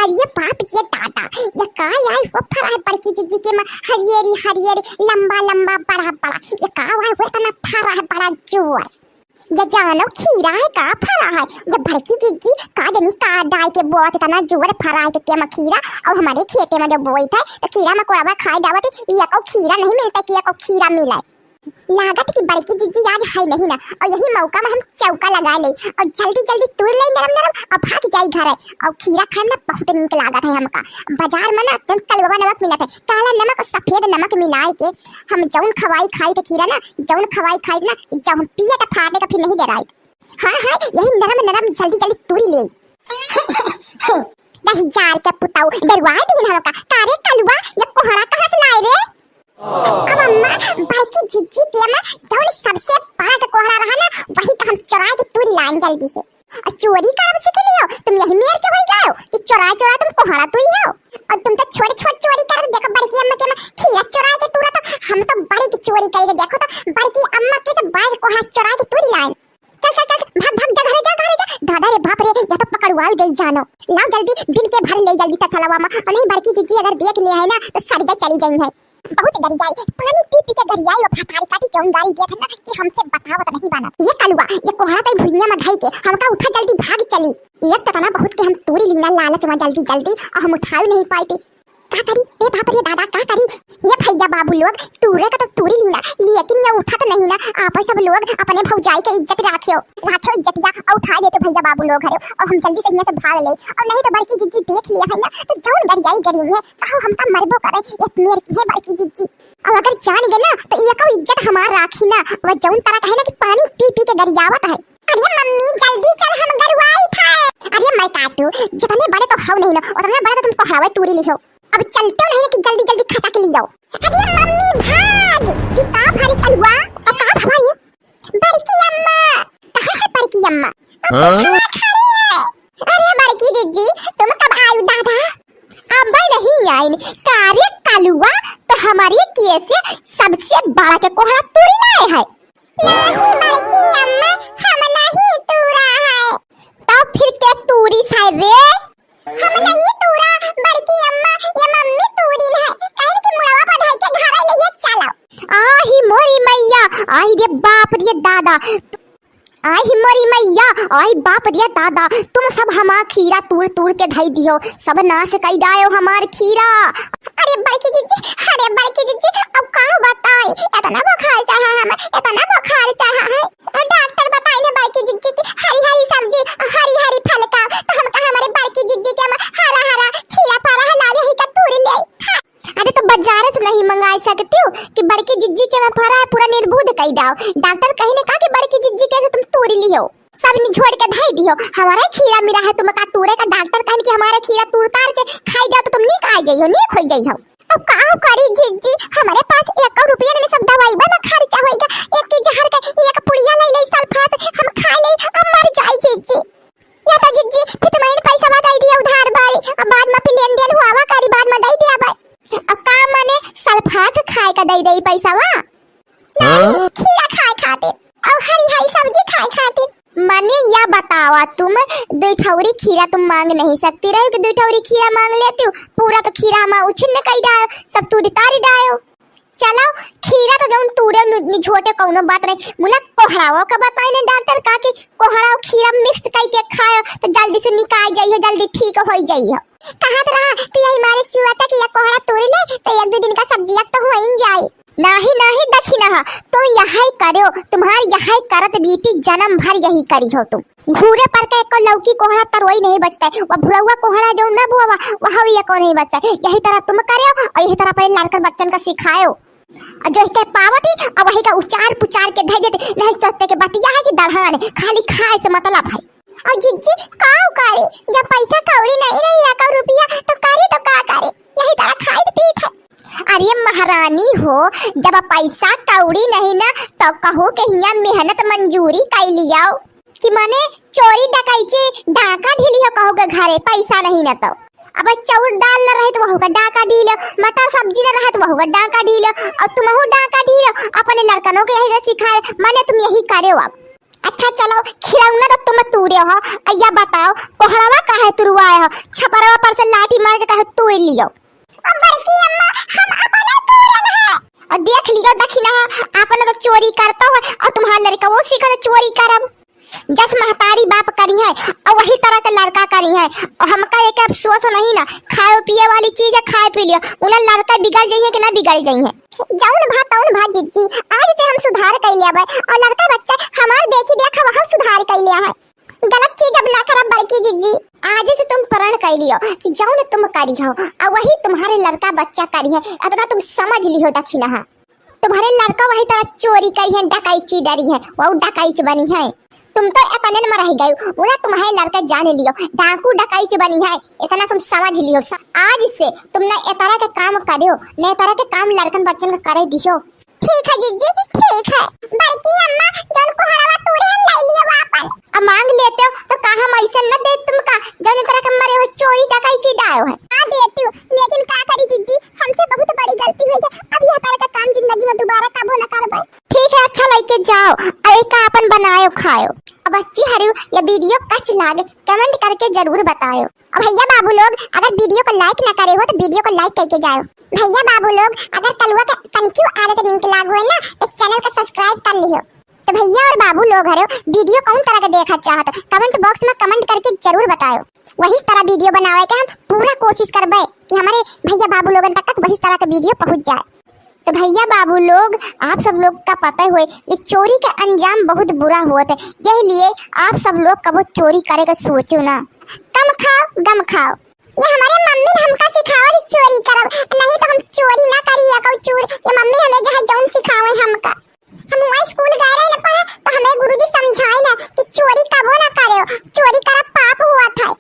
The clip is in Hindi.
अरे बाप ये दादा, ये का यार वो फरा है बड़की जीजी के में हरियरी हरियरी लंबा लंबा बड़ा बड़ा, ये का हुआ वो तना फरा है बड़ा जोर। ये जानो खीरा है का फरा है, ये बड़की जीजी का जनी का डाल के बोत तना जोर फरा है के में खीरा। और हमारे खेते में जो बोई था तो खीरा में कोड़ा खाए जावत, ये को खीरा नहीं मिलता कि ये को खीरा मिला। लागत की बड़की जीजी आज है नहीं ना, और यही मौका में हम चौका लगा ले और जल्दी जल्दी तोड़ ले नरम नरम और भाग जाई घर है। और खीरा खाना बहुत नीक लागत है हमका। बाजार में ना तो कलवा नमक मिलत है, काला नमक और सफेद नमक मिलाए के हम जौन खवाई खाई तो खीरा ना, जौन खवाई खाई ना जब हम पिए तो फाटे का फिर नहीं डराई। हाँ हाँ यही नरम नरम जल्दी जल्दी तोड़ ले। नहीं जार के पुताऊ डरवा दी ना हमका, कारे कलवा ये कोहड़ा कहां से लाए रे? अब अम्मा बड़की जीजी के में जौन सबसे बड़ा का कोहड़ा रहा ना, वही का हम चुरा के तोड़ लाएं जल्दी से। और चोरी करब सीख लियो, तुम यही मेर के होई गयो कि चुरा चुरा तुम कोहड़ा तोड़ी हो। और तुम तो छोटे छोटे चोरी कर देखो बड़की अम्मा के में खीरा चुरा के तोड़ा, तो हम तो बड़ी की चोरी करे देखो तो बड़की अम्मा के तो बाहर कोहड़ा चुरा के तोड़ लाएं। चल चल चल भाग भाग जा घरे जा। दादा रे बाप रे, या तो पकड़वाई दे जानो। लाओ जल्दी बिन के भर ले जल्दी तथलवा में। और नहीं बड़की जीजी अगर देख ले है ना तो सड़गे चली गई है, बहुत डर जाए। पानी पी पी के गरियाई और फटारी काटी चौंगारी दिया था ना कि हमसे बतावत नहीं बना। ये कलवा ये कोहड़ा तो भुइया में ढाई के हमका उठा जल्दी भाग चली। एक तो तना बहुत के हम तोड़ी लीना लालच में जल्दी जल्दी, और हम उठा नहीं पाते। का करी रे बाप रे दादा का करी? ये भैया बाबू लोग तूरे का तो तोड़ी लीना, लेकिन ये उठा तो नहीं ना। आप सब लोग अपने भौजाई के इज्जत राखियो इज्जत या और उठा देते भैया बाबू लोग घरे, और हम जल्दी से यहाँ से भाग ले। और नहीं तो बड़की जीजी देख लिया है ना तो जौन गरियाई करेंगे कहो हम का मरबो करे। एक मेर की है बड़की जीजी, और अगर जान गए ना तो ये को इज्जत हमार राखी ना। और जौन तरह कहे ना कि पानी पी पी के गरियावत है। अरे मम्मी जल्दी चल हम गरवाई था। अरे मैं काटू जितने बड़े तो हव नहीं ना, उतने बड़े तो तुम कोहड़ावे तोड़ी लियो। अब चलते नहीं कि जल्दी जल्दी खटक लियो। अरे मम्मी भाग, ये का भारी कलवा और का भारी बड़की अम्मा। कहां है बड़की अम्मा? अरे बड़की दीदी तुम कब आई दादा? अब नहीं आई कार्य कलवा तो हमारी कैसे सबसे बड़ा के कोहड़ा तोड़ लाए है। नहीं बड़की अम्मा हम नहीं तोड़ा है। तो फिर क्या तोड़ी है रे? हम नहीं तोड़ा बड़की अम्मा, ये मम्मी तोड़ी है। कहन की मुड़वा बधाई के घर ले चलो। आही मोरी मैया, आई रे बाप रे दादा, आई मोरी मैया, आई बाप रे दादा, तुम सब हमार खीरा तूड़ तूड़ के धई दियो, सब नाश कई डायो हमार खीरा। अरे बड़की जीजी, अरे बड़की जीजी अब का बताई, इतना बुखार चढ़ा है, इतना बुखार चढ़ा है। और डॉक्टर बताई ने बड़की जीजी की हरी हरी सब्जी हरी हरी फल का, तो हम कहा हमारे बड़की जीजी के हरा हरा खीरा पारा हला रही का तूड़ ले। अरे तो बाजार से नहीं मंगा सकते हो कि बड़की जिज्जी के में फरा है पूरा निर्बुद्ध कई डाओ। डॉक्टर कहीं ने कहा कि बड़की जिज्जी कैसे तुम तोड़ लियो, सब निझोड़ के धाई दियो। हमारा खीरा मेरा है तुम का तोड़े का। डॉक्टर कहीं कि हमारा खीरा तोड़ तार के खाई जाओ तो तुम नहीं खाई जाइयो, नहीं खोई जाइयो। अब का करी जिज्जी, हमारे पास 1 रुपया नहीं, सब दवाई बना खर्चा होएगा। एक के जहर का एक पुड़िया ले ले सल्फात हम खा ले अब मर जाई जिज्जी। या तो जिज्जी फिर तुम्हारे पैसा बता दिया उधार बारी, अब बाद में फिर लेन देन हुआ करी बाद में दई दिया भाई। अब का माने सल्फात खाए का दई दई पैसा वा नहीं, खीरा खाए खाते और हरी हरी सब्जी खाए खाते। माने या बतावा तुम दुठौरी खीरा तुम मांग नहीं सकती रहो कि दुठौरी खीरा मांग लेती हो? पूरा तो खीरा हम उछिन कई डायो, सब तूड़ी तारी डायो। चलो खीरा तो जौन तूरे निझोटे कौनो बात नहीं, मुला कोहड़ाओ का बताई ने डॉक्टर का कि कोहड़ा और खीरा मिक्स कई के खाओ तो जल्दी से निकाल जाइयो, जल्दी ठीक हो जाइयो। कहत रहा तो यही मारे सुआता कि या कोहड़ा तोड़ ले तो 1-2 दिन का सब्जियां तो हो ही जाए। नहीं नहीं दखी ना तो यही करो, तुम्हारी यही करत बीती जन्म भर यही करी हो तुम। घूरे पर के को लौकी कोहड़ा तरवई नहीं बचता है, वो भुलवा कोहड़ा जो ना बुआ वहां भी को नहीं बचता है। यही तरह तुम करो और यही तरह अपने लड़कर बच्चन का सिखाओ। जो इसके पावती अब वही का उचार पुचार के धै देते नहीं सोचते के बतिया है कि दढ़ान खाली खाए से मतलब है। और जिज्जी काऊ करे जब पैसा कौड़ी नहीं रही 1 रुपया तो करे तो का करे, यही तरह खाए पीट है। अरे महारानी हो, जब पैसा कौड़ी नहीं ना तो कहो कि यहाँ मेहनत मंजूरी कर लिया कि माने चोरी डकैती डाका ढीली हो कहो के घरे पैसा नहीं ना तो। अब चाउर दाल न रहे तो वह का डाका ढीलो, मटर सब्जी न रहे तो वह का डाका ढीलो, और तुम डाका ढीलो अपने लड़कनों के यही सिखाए। माने तुम यही करे अब अच्छा चलो खिलौना तो तुम तूरे हो। अय्या बताओ कोहरावा काहे तुरवाए हो? छपरवा पर से लाठी मार के काहे तोड़ लियो? अब बड़की अम्मा हम अपने तोड़न है। और देख लियो दखिना आपन तो चोरी करता हो और तुम्हारा लड़का वो सीखल चोरी करब। जस महतारी बाप करी है और वही तरह के लड़का करी है। और हमका एक अफसोस नहीं ना, खाए पिए वाली चीज है खाए पी लियो, उन्हें लड़का बिगड़ जाइए कि ना बिगड़ जाइए। जौन भा जिज्जी आज से हम सुधार कर लिया है और लड़का बच्चा हमार देखी देखा वहां सुधार कर लिया है। गलत चीज अब ना करब बड़की जिज्जी। आज से तुम प्रण कर लियो कि जौन तुम करी हो और वही तुम्हारे लड़का बच्चा करी है। इतना तुम समझ लियो दखिना तुम्हारे लड़का वही तरह चोरी करी है, डकैती डरी है, वो डकैत बनी है। तुम तो अपने में रह गए उन्हें तुम्हारे लड़का जान लियो डाकू डकैत बनी है। इतना तुम समझ लियो। आज से तुम न ए तरह के काम करियो, न तरह के काम लड़कन बच्चन का करे दियो। ठीक है जिज्जी ठीक है। बड़की अम्मा जौन कोहरावा तोरे ले लियो वापस। अब मांग लेते हो तो कहां हम ऐसे न दे तुमका जौन तरह के मरे हो चोरी डकैती डायो है। आ देती हूं लेकिन का करी जिज्जी हमसे बहुत बड़ी गलती हुई है। अब यह तरह का काम जिंदगी में दोबारा कबो न करबे। ठीक है अच्छा लेके जाओ एक अपन बनायो खाओ। अब बच्ची हरियो ये वीडियो कैसी लागे कमेंट करके जरूर बताओ। और भैया बाबू लोग अगर वीडियो को लाइक ना करे हो तो वीडियो को लाइक करके जाओ। भैया बाबू लोग अगर कलवा का कनक्यू आदत नीक लागो है ना तो चैनल को सब्सक्राइब कर लियो। तो भैया और बाबू लोग हरो वीडियो कौन तरह का देखा चाहत कमेंट बॉक्स में कमेंट करके जरूर बताओ। वही तरह वीडियो बनावे के हम पूरा कोशिश करबे कि हमारे भैया बाबू लोगन तक वही तरह का वीडियो पहुंच जाए। तो भैया बाबू लोग आप सब लोग का पता ही है ये चोरी का अंजाम बहुत बुरा हुआ था। यही लिए आप सब लोग कबो चोरी करे का सोचो ना। कम खाओ गम खाओ। ये हमारे मम्मी ने हमका सिखावा चोरी करब नहीं तो हम चोरी ना करी या को चोर। ये मम्मी हमें जहां जौन सिखावे हमका हम वही स्कूल गए रहे ना पढ़े तो हमें गुरुजी समझाए ना कि चोरी कबो ना करे, चोरी करब पाप हुआ था।